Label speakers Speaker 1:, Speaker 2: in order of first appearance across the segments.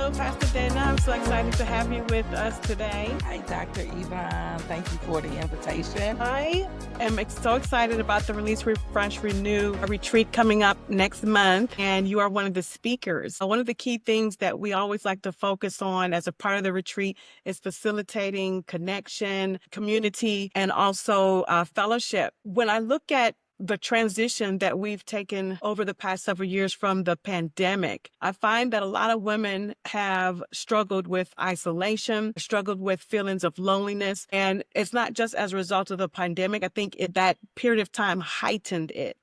Speaker 1: Hello, Pastor Dana. I'm so excited to have you with us today.
Speaker 2: Hi, Dr. Evonne. Thank you for the invitation.
Speaker 1: I am so excited about the Release, Refresh, Renew retreat coming up next month, and you are one of the speakers. One of the key things that we always like to focus on as a part of the retreat is facilitating connection, community, and also fellowship. When I look at the transition that we've taken over the past several years from the pandemic, I find that a lot of women have struggled with isolation, struggled with feelings of loneliness. And it's not just as a result of the pandemic. I think that period of time heightened it,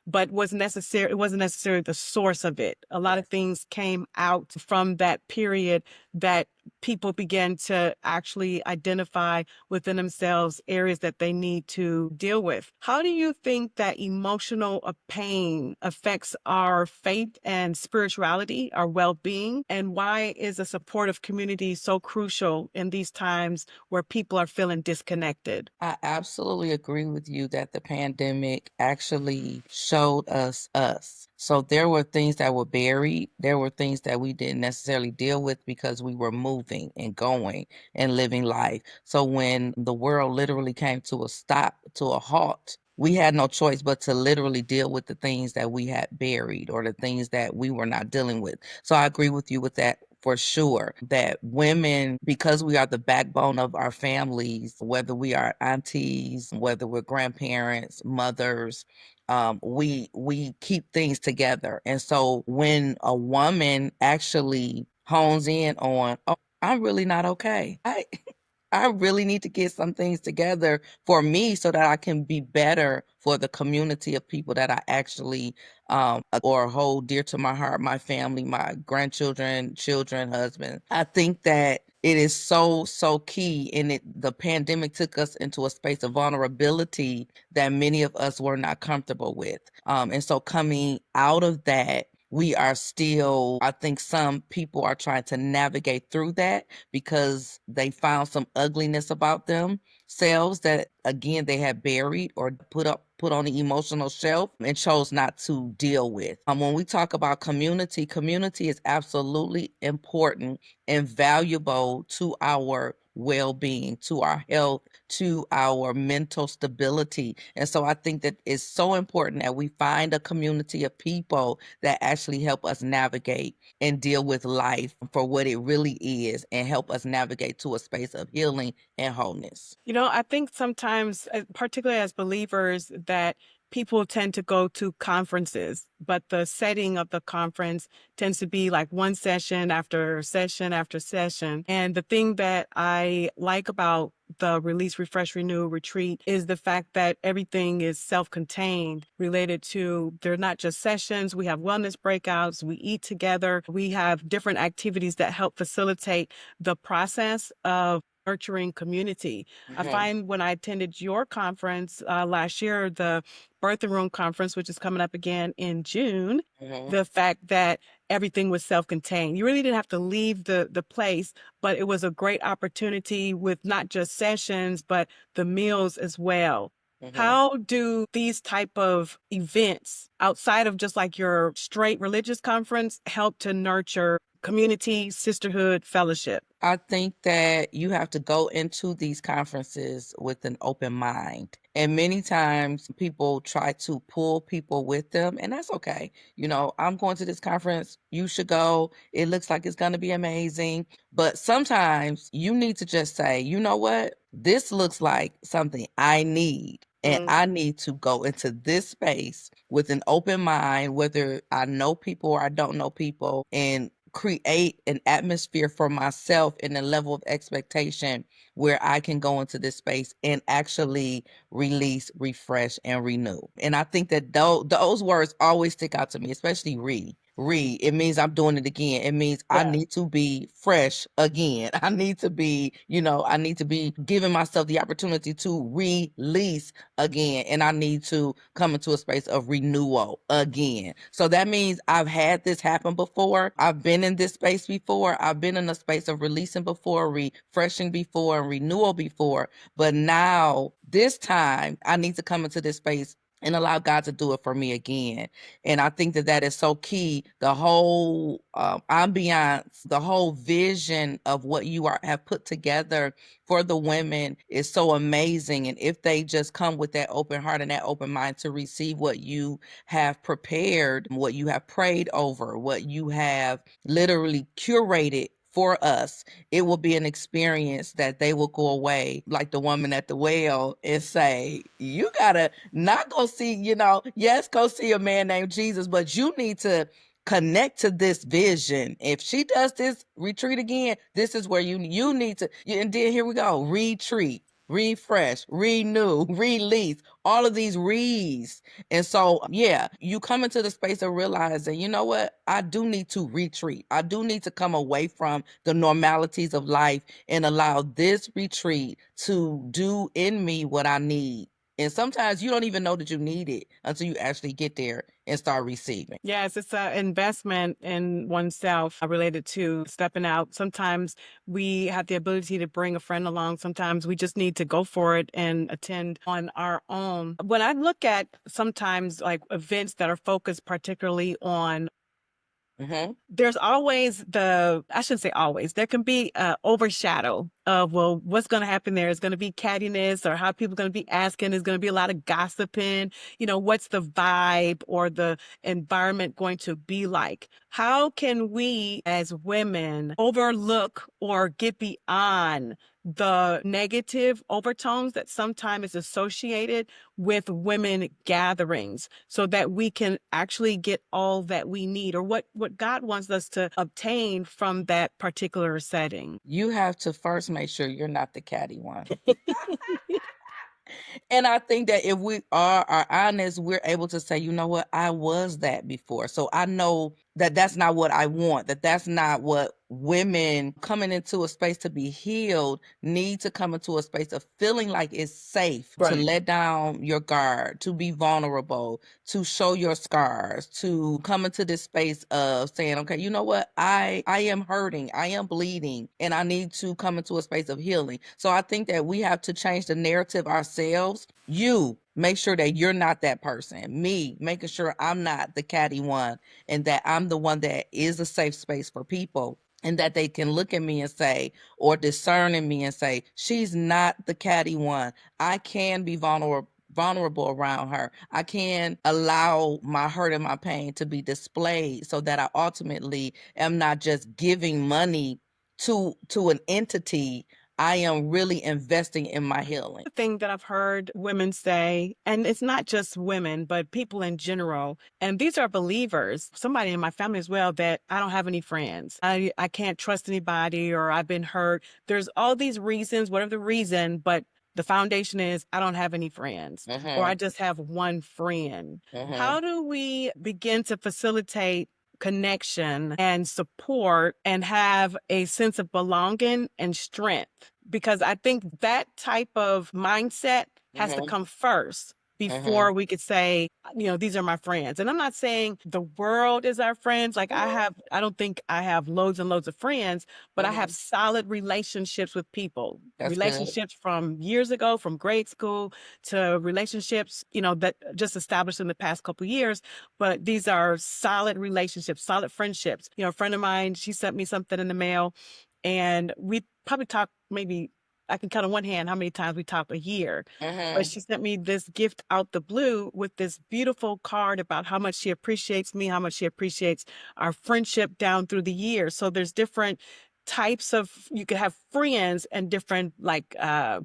Speaker 1: but it wasn't necessarily the source of it. A lot of things came out from that period that people began to actually identify within themselves areas that they need to deal with. How do you think that emotional pain affects our faith and spirituality, our well-being? And why is a supportive community so crucial in these times where people are feeling disconnected?
Speaker 2: I absolutely agree with you that the pandemic actually showed us. So there were things that were buried. There were things that we didn't necessarily deal with because we were moving and going and living life. So when the world literally came to a stop, to a halt, we had no choice but to literally deal with the things that we had buried or the things that we were not dealing with. So I agree with you with that for sure, that women, because we are the backbone of our families, whether we are aunties, whether we're grandparents, mothers, we keep things together. And so when a woman actually hones in on, oh, I'm really not okay. I really need to get some things together for me so that I can be better for the community of people that I actually or hold dear to my heart, my family, my grandchildren, children, husband. I think that it is so key, and the pandemic took us into a space of vulnerability that many of us were not comfortable with. And so coming out of that, we are still, I think some people are trying to navigate through that because they found some ugliness about themselves that again they had buried or put on the emotional shelf and chose not to deal with. When we talk about community is absolutely important and valuable to our well-being, to our health, to our mental stability. And so I think that it's so important that we find a community of people that actually help us navigate and deal with life for what it really is and help us navigate to a space of healing and wholeness.
Speaker 1: You know, I think sometimes, particularly as believers, that people tend to go to conferences, but the setting of the conference tends to be like one session after session after session. And the thing that I like about the Release, Refresh, Renew retreat is the fact that everything is self-contained related to, they're not just sessions. We have wellness breakouts. We eat together. We have different activities that help facilitate the process of nurturing community. I find when I attended your conference last year, the Birthing Room Conference, which is coming up again in June, the fact that everything was self-contained. You really didn't have to leave the place, but it was a great opportunity with not just sessions, but the meals as well. How do these type of events outside of just like your straight religious conference help to nurture community, sisterhood, fellowship?
Speaker 2: I think that you have to go into these conferences with an open mind. And many times people try to pull people with them, and that's okay. You know, I'm going to this conference. You should go. It looks like it's going to be amazing. But sometimes you need to just say, you know what? This looks like something I need. And I need to go into this space with an open mind, whether I know people or I don't know people, and create an atmosphere for myself and a level of expectation where I can go into this space and actually release, refresh, and renew. And I think that those words always stick out to me, especially it means I'm doing it again. It means I need to be fresh again. I need to be, I need to be giving myself the opportunity to release again. And I need to come into a space of renewal again. So that means I've had this happen before. I've been in this space before. I've been in a space of releasing before, refreshing before, and renewal before. But now, this time, I need to come into this space and allow God to do it for me again. And I think that that is so key. The whole ambiance, the whole vision of what you have put together for the women is so amazing. And if they just come with that open heart and that open mind to receive what you have prepared, what you have prayed over, what you have literally curated for us, it will be an experience that they will go away like the woman at the well and say, you gotta not go see, yes, go see a man named Jesus, but you need to connect to this vision. If she does this retreat again, this is where you need to. And then here we go, retreat, refresh, renew, release, all of these re's. And so, yeah, you come into the space of realizing, you know what, I do need to retreat. I do need to come away from the normalities of life and allow this retreat to do in me what I need. And sometimes you don't even know that you need it until you actually get there and start receiving.
Speaker 1: Yes, it's an investment in oneself related to stepping out. Sometimes we have the ability to bring a friend along. Sometimes we just need to go for it and attend on our own. When I look at sometimes like events that are focused particularly on there's always I shouldn't say always, there can be overshadow of, well, what's going to happen there is going to be cattiness or how people are going to be asking. There's going to be a lot of gossiping. What's the vibe or the environment going to be like? How can we as women overlook or get beyond the negative overtones that sometimes is associated with women gatherings so that we can actually get all that we need or what God wants us to obtain from that particular setting?
Speaker 2: You have to first make sure you're not the catty one. And I think that if we are honest, we're able to say, you know what, I was that before. So I know that that's not what I want, that's not what women coming into a space to be healed need to come into a space of feeling like it's safe to
Speaker 1: Right.
Speaker 2: let down your guard, to be vulnerable, to show your scars, to come into this space of saying, okay, you know what, I am hurting, I am bleeding, and I need to come into a space of healing. So I think that we have to change the narrative ourselves. You make sure that you're not that person. Me making sure I'm not the catty one and that I'm the one that is a safe space for people and that they can look at me and say, or discern in me and say, she's not the catty one. I can be vulnerable around her. I can allow my hurt and my pain to be displayed so that I ultimately am not just giving money to an entity. I am really investing in my healing.
Speaker 1: The thing that I've heard women say, and it's not just women, but people in general, and these are believers, somebody in my family as well, that I don't have any friends. I can't trust anybody or I've been hurt. There's all these reasons, whatever the reason, but the foundation is I don't have any friends or I just have one friend. How do we begin to facilitate connection and support and have a sense of belonging and strength? Because I think that type of mindset has to come first before we could say, these are my friends. And I'm not saying the world is our friends. Like I don't think I have loads and loads of friends, but I have solid relationships with people.
Speaker 2: That's good.
Speaker 1: Relationships from years ago, from grade school to relationships, that just established in the past couple of years. But these are solid relationships, solid friendships. A friend of mine, she sent me something in the mail and we probably talked maybe I can count on one hand how many times we talk a year. But she sent me this gift out the blue with this beautiful card about how much she appreciates me, how much she appreciates our friendship down through the years. So there's different types of, you could have friends and different I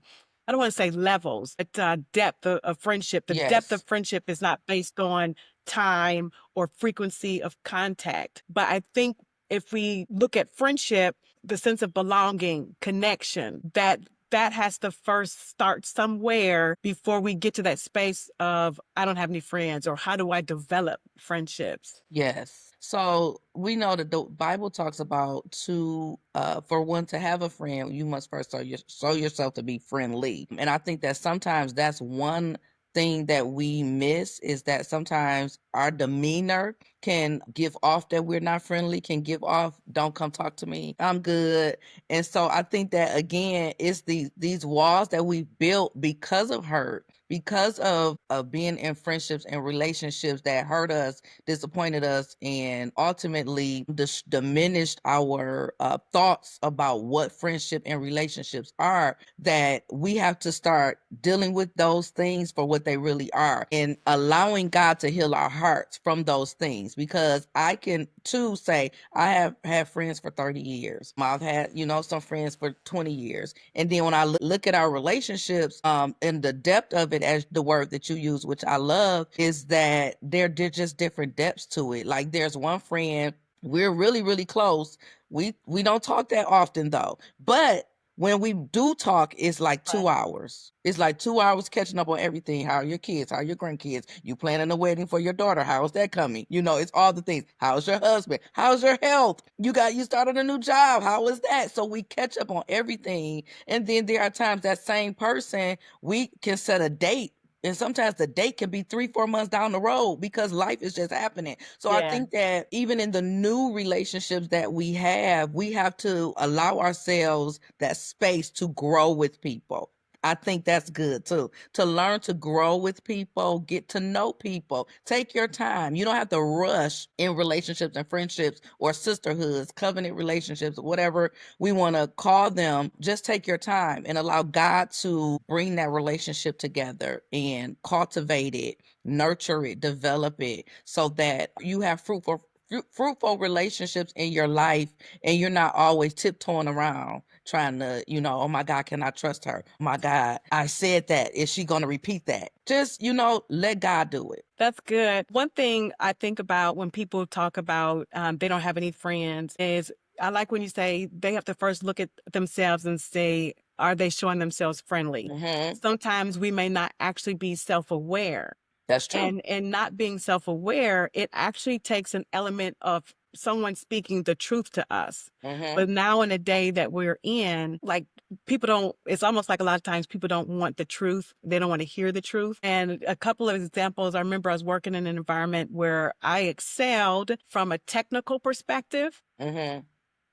Speaker 1: don't want to say levels, but depth of friendship. The depth of
Speaker 2: Yes.
Speaker 1: friendship is not based on time or frequency of contact. But I think if we look at friendship, the sense of belonging, connection, that has to first start somewhere before we get to that space of I don't have any friends or how do I develop friendships?
Speaker 2: Yes. So we know that the Bible talks about for one to have a friend, you must first show yourself to be friendly. And I think that sometimes that's one thing that we miss is that sometimes our demeanor can give off that we're not friendly, can give off, don't come talk to me, I'm good. And so I think that again, it's these walls that we built because of hurt, because of being in friendships and relationships that hurt us, disappointed us, and ultimately diminished our thoughts about what friendship and relationships are, that we have to start dealing with those things for what they really are and allowing God to heal our hearts from those things. Because I can too say I have had friends for 30 years. I've had, some friends for 20 years. And then when I look at our relationships, and the depth of it, as the word that you use, which I love, is that they're just different depths to it. Like there's one friend, we're really, really close. We don't talk that often though. But when we do talk, it's like 2 hours. It's like 2 hours catching up on everything. How are your kids? How are your grandkids? You planning a wedding for your daughter? How is that coming? It's all the things. How's your husband? How's your health? You started a new job. How is that? So we catch up on everything. And then there are times that same person, we can set a date. And sometimes the date can be 3-4 months down the road because life is just happening. So I think that even in the new relationships that we have to allow ourselves that space to grow with people. I think that's good too. To learn to grow with people, get to know people. Take your time. You don't have to rush in relationships and friendships or sisterhoods, covenant relationships, whatever we want to call them. Just take your time and allow God to bring that relationship together and cultivate it, nurture it, develop it so that you have fruitful relationships in your life, and you're not always tiptoeing around trying to, oh my God, can I trust her? Oh my God, I said that. Is she going to repeat that? Just, let God do it.
Speaker 1: That's good. One thing I think about when people talk about they don't have any friends is I like when you say they have to first look at themselves and say, are they showing themselves friendly?
Speaker 2: Mm-hmm.
Speaker 1: Sometimes we may not actually be self-aware.
Speaker 2: That's true.
Speaker 1: And not being self-aware, it actually takes an element of someone speaking the truth to us.
Speaker 2: Mm-hmm.
Speaker 1: But now in a day that we're in, like people don't, it's almost like a lot of times people don't want the truth. They don't want to hear the truth. And a couple of examples, I remember I was working in an environment where I excelled from a technical perspective.
Speaker 2: Mm-hmm.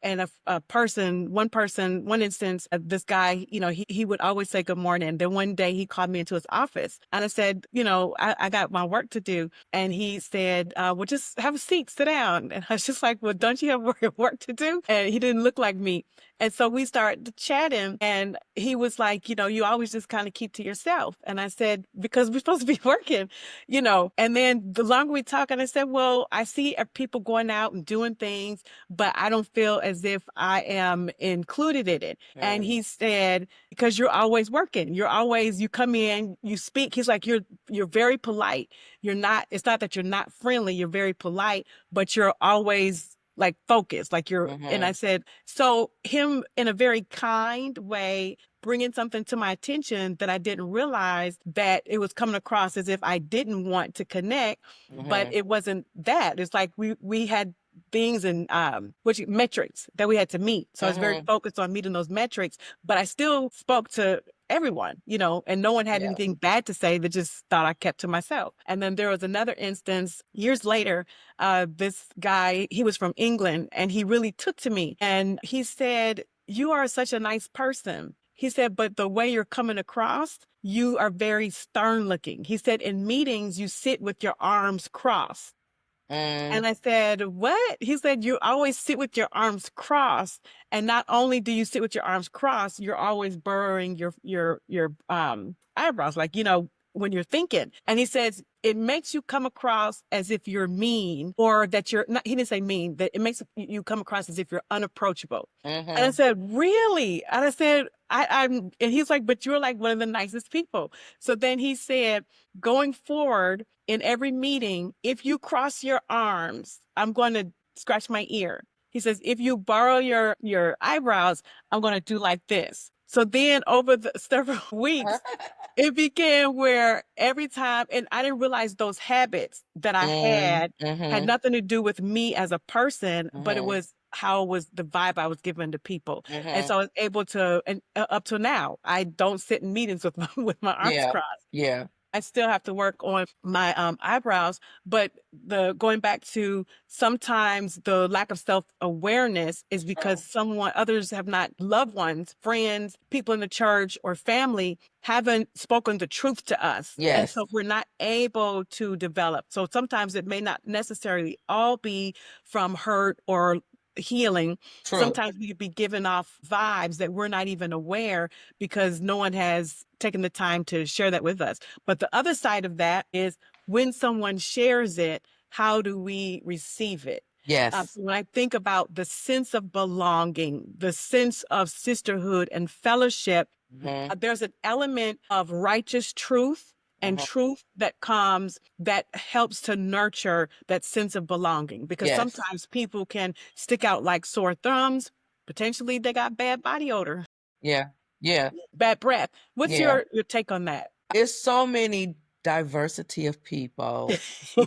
Speaker 1: And one instance, this guy, he would always say good morning. Then one day he called me into his office and I said, I got my work to do. And he said, well, just have a seat, sit down. And I was just like, well, don't you have work to do? And he didn't look like me. And so we started chatting and he was like, you always just kind of keep to yourself. And I said, because we're supposed to be working, and then the longer we talk, and I said, well, I see people going out and doing things, but I don't feel as if I am included in it. And he said, because you're always working, you come in, you speak. He's like, you're very polite. It's not that you're not friendly. You're very polite, but you're always like focused, like and I said, so him in a very kind way, bringing something to my attention that I didn't realize that it was coming across as if I didn't want to connect, but it wasn't that. It's like we had things and which metrics that we had to meet. So I was very focused on meeting those metrics, but I still spoke to everyone, and no one had anything bad to say. They just thought I kept to myself. And then there was another instance years later, this guy, he was from England and he really took to me and he said, you are such a nice person. He said, but the way you're coming across, you are very stern looking. He said, in meetings, you sit with your arms crossed. And I said, what? He said, you always sit with your arms crossed. And not only do you sit with your arms crossed, you're always burrowing your eyebrows, like, when you're thinking. And he says, it makes you come across as if you're mean, or that you're not, he didn't say mean, that it makes you come across as if you're unapproachable. And I said, really? And I said, I'm, and he's like, but you're like one of the nicest people. So then he said, going forward in every meeting, if you cross your arms, I'm going to scratch my ear. He says, if you borrow your eyebrows, I'm going to do like this. So then over the several weeks, it became where every time, and I didn't realize those habits that I had nothing to do with me as a person, but it was how was the vibe I was giving to people. And so I was able to, and up to now, I don't sit in meetings with with my arms crossed.
Speaker 2: Yeah.
Speaker 1: I still have to work on my eyebrows, but the going back to sometimes the lack of self-awareness is because others have not, loved ones, friends, people in the church or family haven't spoken the truth to us. And
Speaker 2: Yes.
Speaker 1: so we're not able to develop. So sometimes it may not necessarily all be from hurt or healing.
Speaker 2: True.
Speaker 1: Sometimes we could be giving off vibes that we're not even aware because no one has taken the time to share that with us. But the other side of that is when someone shares it, how do we receive it?
Speaker 2: Yes.
Speaker 1: So when I think about the sense of belonging, the sense of sisterhood and fellowship,
Speaker 2: Hmm.
Speaker 1: there's an element of righteous truth and
Speaker 2: Hmm.
Speaker 1: truth that comes that helps to nurture that sense of belonging, because
Speaker 2: Yes.
Speaker 1: sometimes people can stick out like sore thumbs. Potentially they got bad body odor,
Speaker 2: Yeah. Yeah.
Speaker 1: bad breath. What's
Speaker 2: Yeah.
Speaker 1: your take on that?
Speaker 2: It's so many diversity of people, so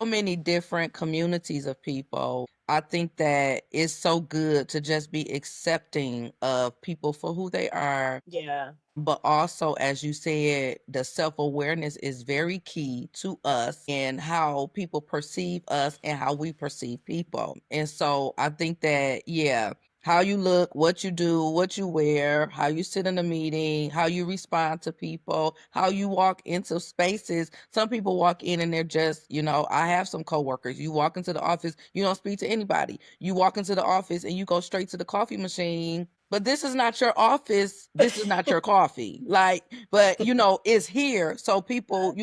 Speaker 2: many different communities of people. I think that it's so good to just be accepting of people for who they are.
Speaker 1: Yeah.
Speaker 2: But also, as you said, the self-awareness is very key to us and how people perceive us and how we perceive people. And so I think that, yeah, how you look, what you do, what you wear, how you sit in a meeting, how you respond to people, how you walk into spaces. Some people walk in and they're just, I have some coworkers. You walk into the office, you don't speak to anybody. You walk into the office and you go straight to the coffee machine, but this is not your office. This is not your coffee. Like, but it's here. So people,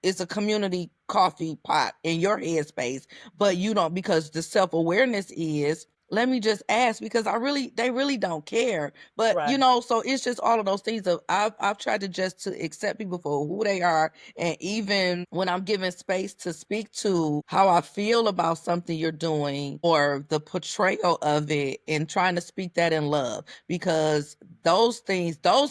Speaker 2: it's a community coffee pot in your headspace, but you don't, because the self-awareness is, let me just ask, because they really don't care. But
Speaker 1: Right.
Speaker 2: so it's just all of those things of I've tried to just to accept people for who they are. And even when I'm given space to speak to how I feel about something you're doing or the portrayal of it, and trying to speak that in love, because those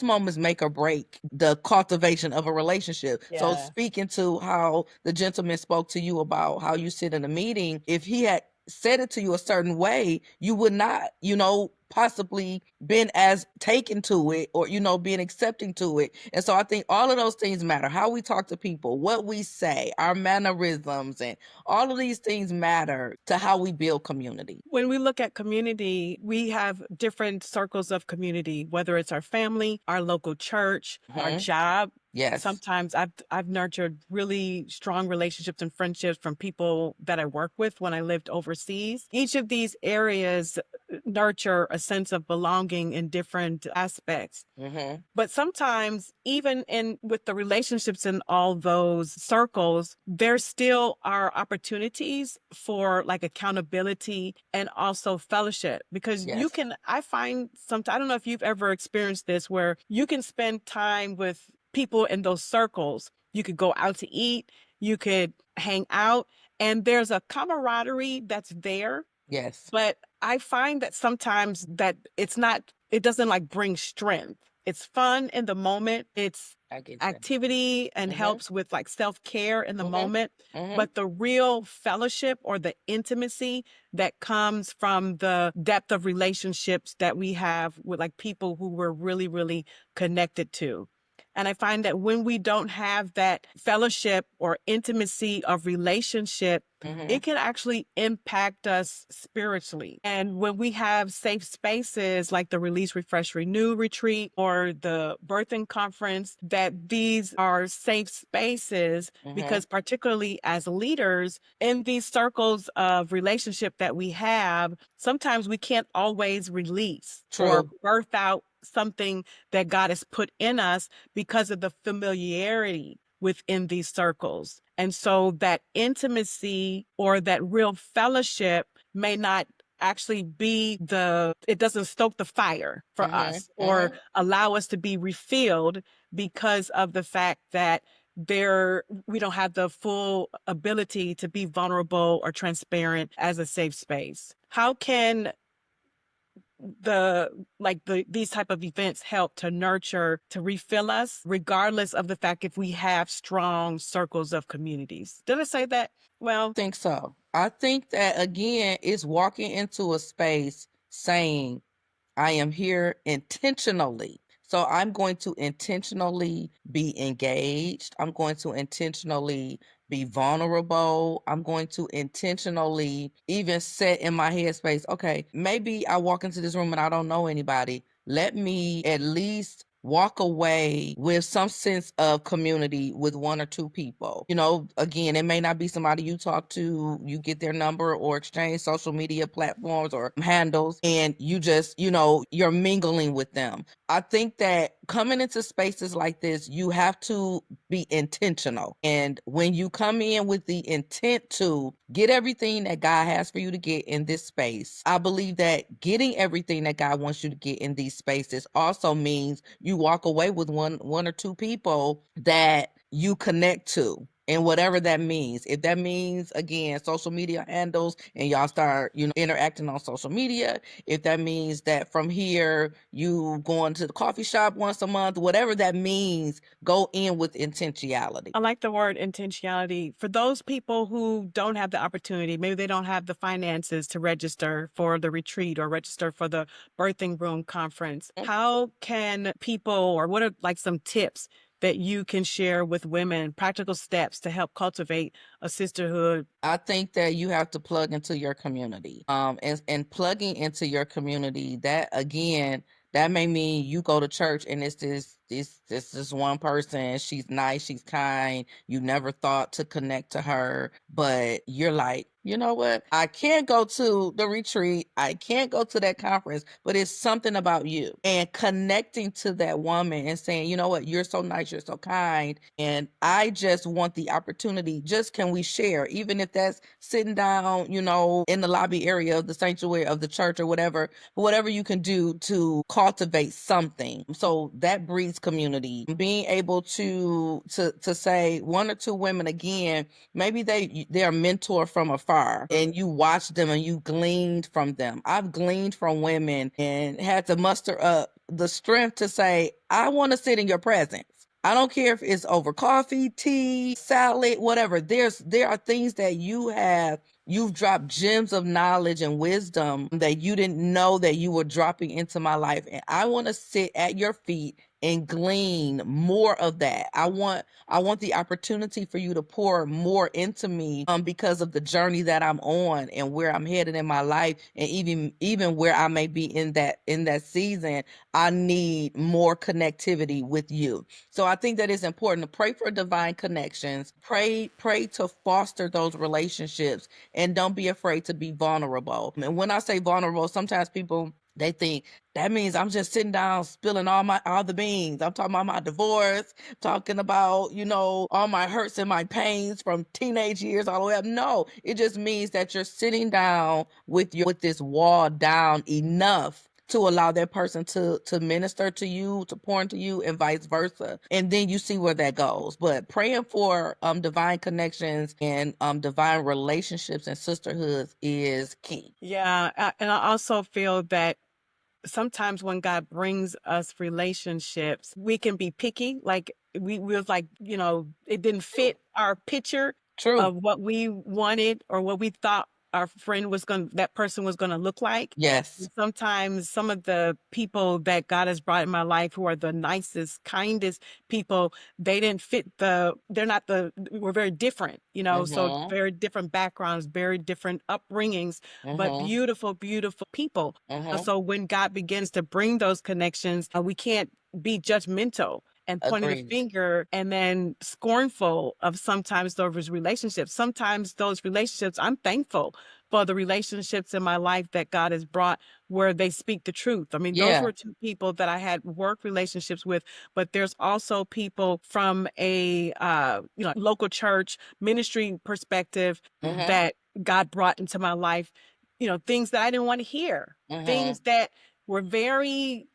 Speaker 2: moments make or break the cultivation of a relationship. So
Speaker 1: Yeah.
Speaker 2: speaking to how the gentleman spoke to you about how you sit in a meeting, if he had said it to you a certain way, you would not, possibly been as taken to it, or, being accepting to it. And so I think all of those things matter. How we talk to people, what we say, our mannerisms, and all of these things matter to how we build community.
Speaker 1: When we look at community, we have different circles of community, whether it's our family, our local church, our
Speaker 2: Hmm.
Speaker 1: job.
Speaker 2: Yes.
Speaker 1: Sometimes I've nurtured really strong relationships and friendships from people that I work with when I lived overseas. Each of these areas nurture a sense of belonging in different aspects.
Speaker 2: Hmm.
Speaker 1: But sometimes, even in with the relationships in all those circles, there still are opportunities for like accountability and also fellowship. Because
Speaker 2: Yes.
Speaker 1: I find sometimes, I don't know if you've ever experienced this, where you can spend time with people in those circles. You could go out to eat, you could hang out, and there's a camaraderie that's there.
Speaker 2: Yes.
Speaker 1: But I find that sometimes that it doesn't like bring strength. It's fun in the moment. It's
Speaker 2: I get that.
Speaker 1: activity and
Speaker 2: Hmm.
Speaker 1: helps with like self-care in the
Speaker 2: Hmm.
Speaker 1: moment.
Speaker 2: Hmm.
Speaker 1: But the real fellowship or the intimacy that comes from the depth of relationships that we have with like people who we're really, really connected to. And I find that when we don't have that fellowship or intimacy of relationship,
Speaker 2: Hmm.
Speaker 1: it can actually impact us spiritually. And when we have safe spaces like the Release, Refresh, Renew retreat or the birthing conference, that these are safe spaces,
Speaker 2: Hmm.
Speaker 1: because particularly as leaders in these circles of relationship that we have, sometimes we can't always release or
Speaker 2: True.
Speaker 1: birth out something that God has put in us because of the familiarity within these circles. And so that intimacy or that real fellowship may not actually it doesn't stoke the fire for
Speaker 2: Hmm.
Speaker 1: us or
Speaker 2: Hmm.
Speaker 1: allow us to be refilled, because of the fact that we don't have the full ability to be vulnerable or transparent as a safe space. How can these type of events help to nurture, to refill us, regardless of the fact if we have strong circles of communities? Did I say that well?
Speaker 2: Think so. I think that again is walking into a space saying, I am here intentionally. So I'm going to intentionally be engaged. I'm going to intentionally be vulnerable. I'm going to intentionally even set in my headspace, okay, maybe I walk into this room and I don't know anybody. Let me at least walk away with some sense of community with one or two people. Again, it may not be somebody you talk to, you get their number or exchange social media platforms or handles, and you just, you're mingling with them. I think that coming into spaces like this, you have to be intentional. And when you come in with the intent to get everything that God has for you to get in this space, I believe that getting everything that God wants you to get in these spaces also means you walk away with one or two people that you connect to. And whatever that means, if that means, again, social media handles and y'all start, interacting on social media, if that means that from here you going to the coffee shop once a month, whatever that means, go in with intentionality.
Speaker 1: I like the word intentionality. For those people who don't have the opportunity, maybe they don't have the finances to register for the retreat or register for the birthing room conference, how can people, or what are like some tips that you can share with women, practical steps to help cultivate a sisterhood?
Speaker 2: I think that you have to plug into your community. And plugging into your community, that again, that may mean you go to church and it's this one person. She's nice, she's kind. You never thought to connect to her, but you're like, you know what? I can't go to the retreat. I can't go to that conference, but it's something about you. And connecting to that woman and saying, you know what? You're so nice. You're so kind. And I just want the opportunity. Just can we share? Even if that's sitting down, in the lobby area of the sanctuary of the church or whatever you can do to cultivate something. So that breeds community. Being able to say one or two women, again, maybe they're a mentor from afar and you watch them and you gleaned from them. I've gleaned from women and had to muster up the strength to say, I want to sit in your presence. I don't care if it's over coffee, tea, salad, whatever. There are things that you've dropped gems of knowledge and wisdom that you didn't know that you were dropping into my life. And I want to sit at your feet and glean more of that. I want the opportunity for you to pour more into me because of the journey that I'm on and where I'm headed in my life, and even where I may be in that season. I need more connectivity with you. So I think that it's important to pray for divine connections. Pray to foster those relationships, and don't be afraid to be vulnerable. And when I say vulnerable, sometimes people, they think that means I'm just sitting down spilling all the beans. I'm talking about my divorce, talking about, all my hurts and my pains from teenage years all the way up. No, it just means that you're sitting down with this wall down enough to allow that person to minister to you, to pour into you, and vice versa. And then you see where that goes. But praying for divine connections and divine relationships and sisterhoods is key.
Speaker 1: Yeah. And I also feel that sometimes when God brings us relationships, we can be picky. Like we was like, it didn't fit our picture
Speaker 2: True.
Speaker 1: of what we wanted or what we thought that person was going to look like.
Speaker 2: Yes.
Speaker 1: And sometimes some of the people that God has brought in my life who are the nicest, kindest people, we're very different, so
Speaker 2: Mm-hmm.
Speaker 1: very different backgrounds, very different upbringings, but
Speaker 2: Mm-hmm.
Speaker 1: beautiful, beautiful people.
Speaker 2: Mm-hmm.
Speaker 1: So when God begins to bring those connections, we can't be judgmental and pointing the
Speaker 2: Agreed.
Speaker 1: finger and then scornful of sometimes those relationships. Sometimes those relationships, I'm thankful for the relationships in my life that God has brought where they speak the truth. I mean, those
Speaker 2: Yeah.
Speaker 1: were two people that I had work relationships with, but there's also people from a local church ministry perspective
Speaker 2: Mm-hmm.
Speaker 1: that God brought into my life, things that I didn't want to hear,
Speaker 2: Mm-hmm.
Speaker 1: things that were very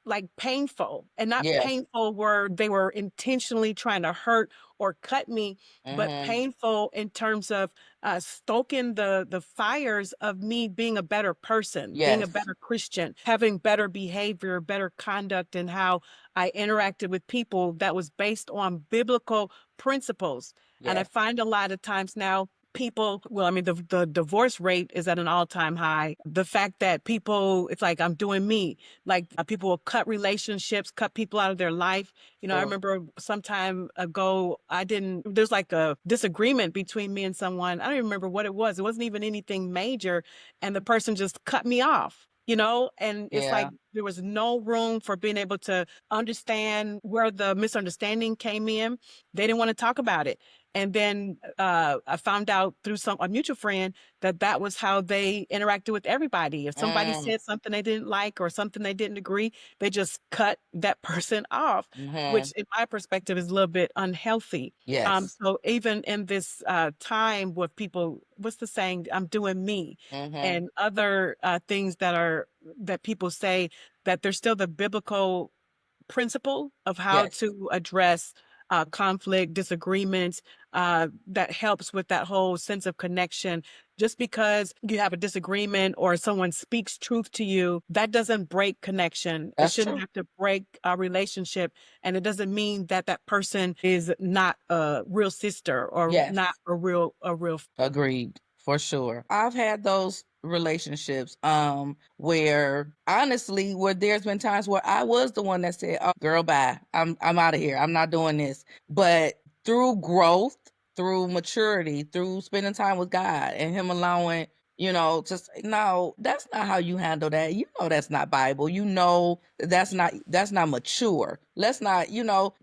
Speaker 1: like painful, and not
Speaker 2: Yes.
Speaker 1: painful where they were intentionally trying to hurt or cut me, but
Speaker 2: Mm-hmm.
Speaker 1: painful in terms of stoking the fires of me being a better person, being a
Speaker 2: Yes.
Speaker 1: better Christian, having better behavior, better conduct, and how I interacted with people that was based on biblical principles. And I
Speaker 2: Yes.
Speaker 1: find a lot of times now people, well, I mean, the divorce rate is at an all-time high. The fact that people, it's like, I'm doing me. Like, people will cut relationships, cut people out of their life. You know, I
Speaker 2: True.
Speaker 1: remember some time ago, there's like a disagreement between me and someone. I don't even remember what it was. It wasn't even anything major. And the person just cut me off, you know? And it's like
Speaker 2: Yeah.
Speaker 1: there was no room for being able to understand where the misunderstanding came in. They didn't want to talk about it. And then I found out through a mutual friend that that was how they interacted with everybody. If somebody
Speaker 2: Mm,
Speaker 1: said something they didn't like or something they didn't agree, they just cut that person off,
Speaker 2: mm-hmm.
Speaker 1: which in my perspective is a little bit unhealthy.
Speaker 2: Yes.
Speaker 1: So even in this time with people, what's the saying? I'm doing me,
Speaker 2: Mm-hmm.
Speaker 1: and other things that people say, that there's still the biblical principle of how
Speaker 2: Yes.
Speaker 1: to address conflict, disagreements, that helps with that whole sense of connection. Just because you have a disagreement or someone speaks truth to you, that doesn't break connection. It
Speaker 2: That's
Speaker 1: shouldn't
Speaker 2: true.
Speaker 1: have to break a relationship. And it doesn't mean that that person is not a real sister or not
Speaker 2: Yes.
Speaker 1: a real.
Speaker 2: Agreed, for sure. I've had those relationships where honestly where there's been times where I was the one that said, "Oh, girl, bye. I'm out of here. I'm not doing this." But through growth, through maturity, through spending time with God and him allowing, to say, "No, that's not how you handle that. You know that's not Bible. You know that's not mature. Let's not,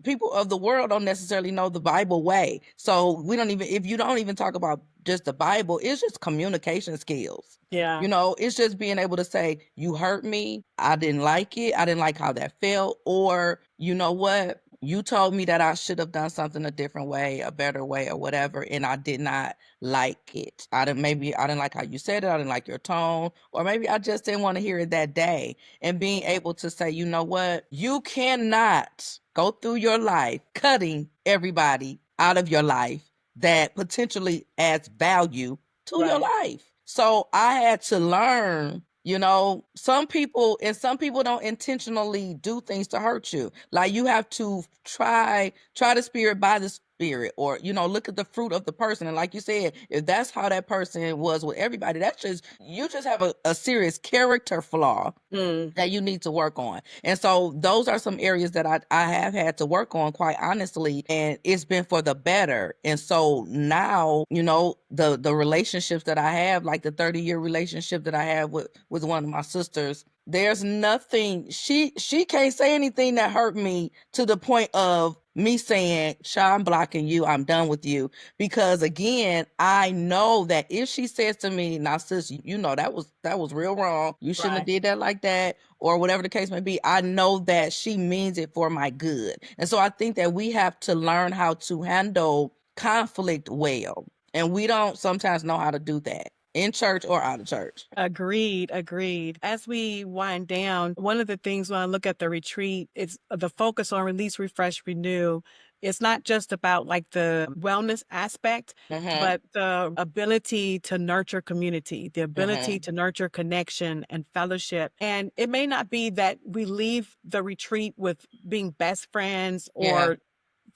Speaker 2: people of the world don't necessarily know the Bible way. So we don't even if you don't even talk about just the Bible, it's just communication skills.
Speaker 1: Yeah.
Speaker 2: It's just being able to say, you hurt me. I didn't like it. I didn't like how that felt. Or, you know what? You told me that I should have done something a different way, a better way, or whatever, and I did not like it. Maybe I didn't like how you said it. I didn't like your tone, or maybe I just didn't want to hear it that day. And being able to say, you know what? You cannot go through your life cutting everybody out of your life that potentially adds value to your
Speaker 1: Right.
Speaker 2: life. So I had to learn, some people don't intentionally do things to hurt you. Like you have to try the spirit by the spirit, or look at the fruit of the person. And like you said, if that's how that person was with everybody, you just have a serious character flaw
Speaker 1: Mm.
Speaker 2: that you need to work on. And so those are some areas that I have had to work on, quite honestly, and it's been for the better. And so now, the relationships that I have, like the 30-year relationship that I have with one of my sisters, there's nothing, she can't say anything that hurt me to the point of me saying, "Sha, I'm blocking you, I'm done with you." Because again, I know that if she says to me, "Now sis, that was real wrong, you shouldn't have
Speaker 1: Right.
Speaker 2: did that like that," or whatever the case may be, I know that she means it for my good. And so I think that we have to learn how to handle conflict well. And we don't sometimes know how to do that in church or out of church.
Speaker 1: Agreed, agreed. As we wind down, one of the things when I look at the retreat, it's the focus on release, refresh, renew. It's not just about like the wellness aspect,
Speaker 2: Mm-hmm.
Speaker 1: but the ability to nurture community, the
Speaker 2: Mm-hmm.
Speaker 1: ability to nurture connection and fellowship. And it may not be that we leave the retreat with being best friends
Speaker 2: Yeah.
Speaker 1: or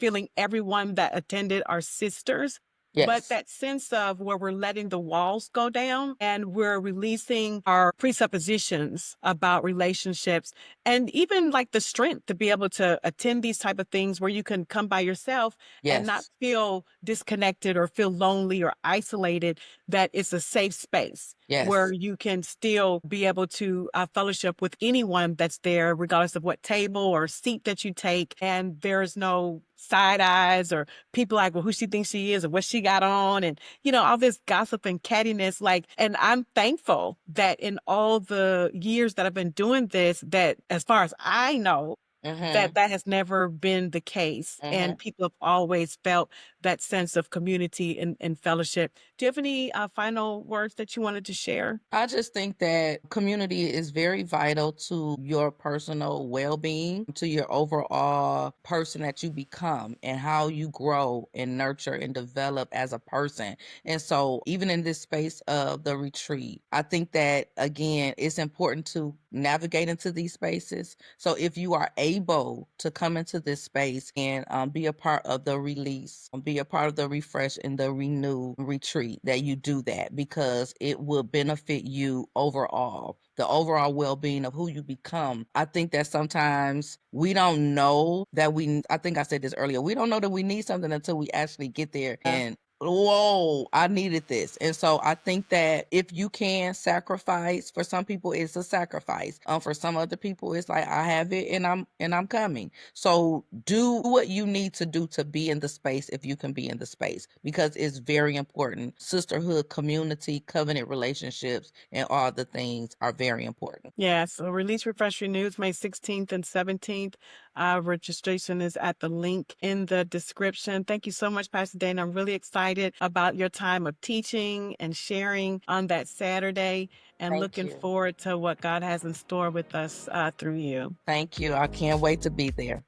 Speaker 1: feeling everyone that attended are sisters, but
Speaker 2: Yes.
Speaker 1: that sense of where we're letting the walls go down and we're releasing our presuppositions about relationships, and even like the strength to be able to attend these type of things where you can come by yourself and not
Speaker 2: Yes.
Speaker 1: feel disconnected or feel lonely or isolated, that it's a safe space where
Speaker 2: Yes.
Speaker 1: you can still be able to fellowship with anyone that's there, regardless of what table or seat that you take. And there's no side eyes or people like, well, who she thinks she is or what she got on, and all this gossip and cattiness. Like, and I'm thankful that in all the years that I've been doing this, that as far as I know,
Speaker 2: Mm-hmm.
Speaker 1: that has never been the case.
Speaker 2: Mm-hmm.
Speaker 1: And people have always felt that sense of community and fellowship. Do you have any final words that you wanted to share?
Speaker 2: I just think that community is very vital to your personal well being, to your overall person that you become, and how you grow and nurture and develop as a person. And so, even in this space of the retreat, I think that, again, it's important to navigate into these spaces. So, if you are able to come into this space and be a part of the release, be a part of the refresh and the renew retreat, that you do that, because it will benefit you overall, the overall well-being of who you become. I think that sometimes we don't know that I think I said this earlier, we don't know that we need something until we actually get there and whoa, I needed this. And so I think that if you can sacrifice, for some people it's a sacrifice. For some other people it's like, I have it and I'm coming. So do what you need to do to be in the space, if you can be in the space, because it's very important. Sisterhood, community, covenant relationships, and all the things are very important.
Speaker 1: Yeah, so Release, Refresh, Renew is May 16th and 17th. Registration is at the link in the description. Thank you so much, Pastor Dana. I'm really excited about your time of teaching and sharing on that Saturday, and
Speaker 2: Thank
Speaker 1: looking
Speaker 2: you.
Speaker 1: forward to what God has in store with us through you.
Speaker 2: Thank you. I can't wait to be there.